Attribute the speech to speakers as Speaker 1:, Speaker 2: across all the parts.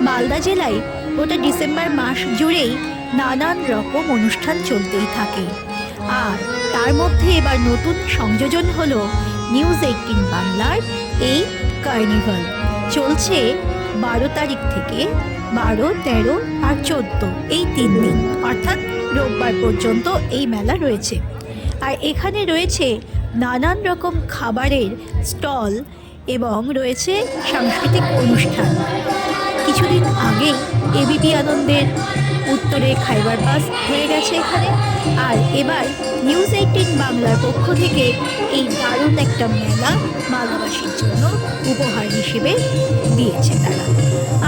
Speaker 1: মালদা জেলায় গোটা ডিসেম্বর মাস জুড়েই নানান রকম অনুষ্ঠান চলতেই থাকে। আর তার মধ্যে এবার নতুন সংযোজন হলো নিউজ 18 বাংলার এই কার্নিভাল। চলছে 12 তারিখ থেকে 12, 13 আর 14 এই 3 দিন, অর্থাৎ রোববার পর্যন্ত এই মেলা রয়েছে। আর এখানে রয়েছে নানান রকম খাবারের স্টল এবং রয়েছে সাংস্কৃতিক অনুষ্ঠান। কিছুদিন আগেই এবিপি আনন্দের উত্তরে খাইবার পাস হয়ে গেছে এখানে, আর এবার নিউজ 18 বাংলার পক্ষ থেকে এই দারুণ একটা মেলা মালদাবাসীর জন্য উপহার হিসেবে দিয়েছে তারা।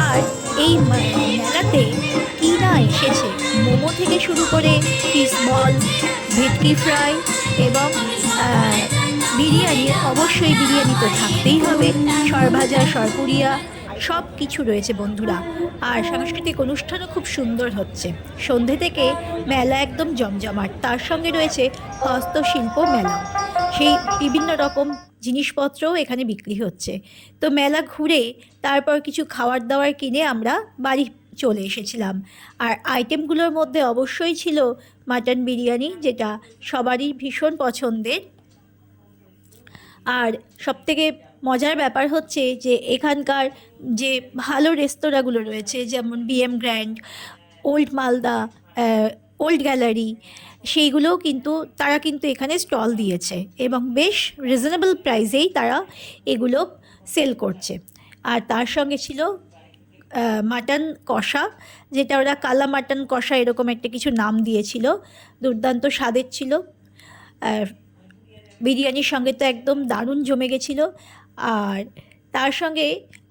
Speaker 1: আর এই মেলাতে কী না এসেছে, মোমো থেকে শুরু করে ফিশ বল, ভেটকি ফ্রাই এবং বিরিয়ানি, অবশ্যই বিরিয়ানি তো থাকতেই হবে, সরভাজা, সরপুরিয়া, সব কিছু রয়েছে বন্ধুরা। আর সাংস্কৃতিক অনুষ্ঠানও খুব সুন্দর হচ্ছে। সন্ধে থেকে মেলা একদম জমজমাট, তার সঙ্গে রয়েছে হস্তশিল্প মেলা, সেই বিভিন্ন রকম জিনিসপত্রও এখানে বিক্রি হচ্ছে। তো মেলা ঘুরে তারপর কিছু খাবার দাবার কিনে আমরা বাড়ি চলে এসেছিলাম। আর আইটেমগুলোর মধ্যে অবশ্যই ছিল মাটন বিরিয়ানি, যেটা সবারই ভীষণ পছন্দের। আর সবথেকে মজার ব্যাপার হচ্ছে যে এখানকার যে ভালো রেস্তোরাঁগুলো রয়েছে, যেমন BM grand, old Malda, old gallery, সেইগুলোও কিন্তু তারা কিন্তু এখানে স্টল দিয়েছে এবং বেশ রিজনেবল প্রাইসেই তারা এগুলো সেল করছে। আর তার সঙ্গে ছিল মাটন কষা, যেটা ওরা কালা মাটন কষা এরকম একটা কিছু নাম দিয়েছিল, দুর্দান্ত স্বাদের ছিল। বিরিয়ানির সঙ্গে তো একদম দারুণ জমে গেছিলো। আর তার সঙ্গে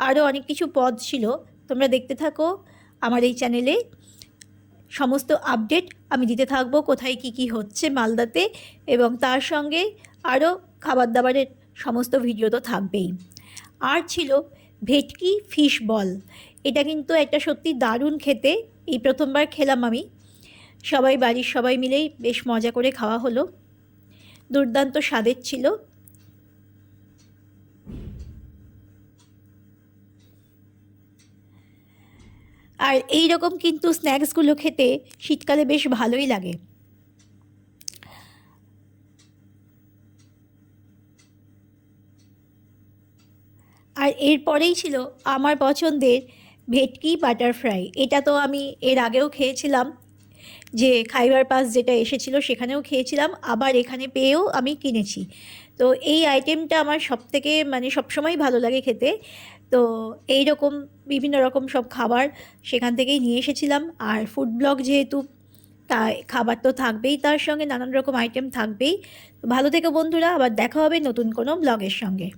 Speaker 1: আরও অনেক কিছু পদ ছিল। তোমরা দেখতে থাকো আমার এই চ্যানেলে, সমস্ত আপডেট আমি দিতে থাকবো, কোথায় কি কি হচ্ছে মালদাতে, এবং তার সঙ্গে আরও খাবার দাবারের সমস্ত ভিডিও তো থাকবেই। আর ছিল ভেটকি ফিশ বল, এটা কিন্তু একটা সত্যি দারুণ খেতে, এই প্রথমবার খেলাম আমি। সবাই বাড়ির সবাই মিলেই বেশ মজা করে খাওয়া হলো, দুর্দান্ত স্বাদের ছিল। আর এই রকম কিন্তু স্ন্যাক্সগুলো খেতে শীতকালে বেশ ভালোই লাগে। আর এরপরেই ছিল আমার পছন্দের ভেটকি বাটার ফ্রাই। এটা তো আমি এর আগেও খেয়েছিলাম, যে খাইবার পাস যেটা এসেছিলো সেখানেও খেয়েছিলাম, আবার এখানে পেয়েও আমি কিনেছি। তো এই আইটেমটা আমার সবথেকে সবসময় ভালো লাগে খেতে। তো এই রকম বিভিন্ন রকম সব খাবার সেখান থেকেই নিয়ে এসেছিলাম। আর ফুড ব্লগ যেহেতু, তাই খাবার তো থাকবেই, তার সঙ্গে নানান রকম আইটেম থাকবেই। ভালো থেকো বন্ধুরা, আবার দেখা হবে নতুন কোনো ব্লগের সঙ্গে।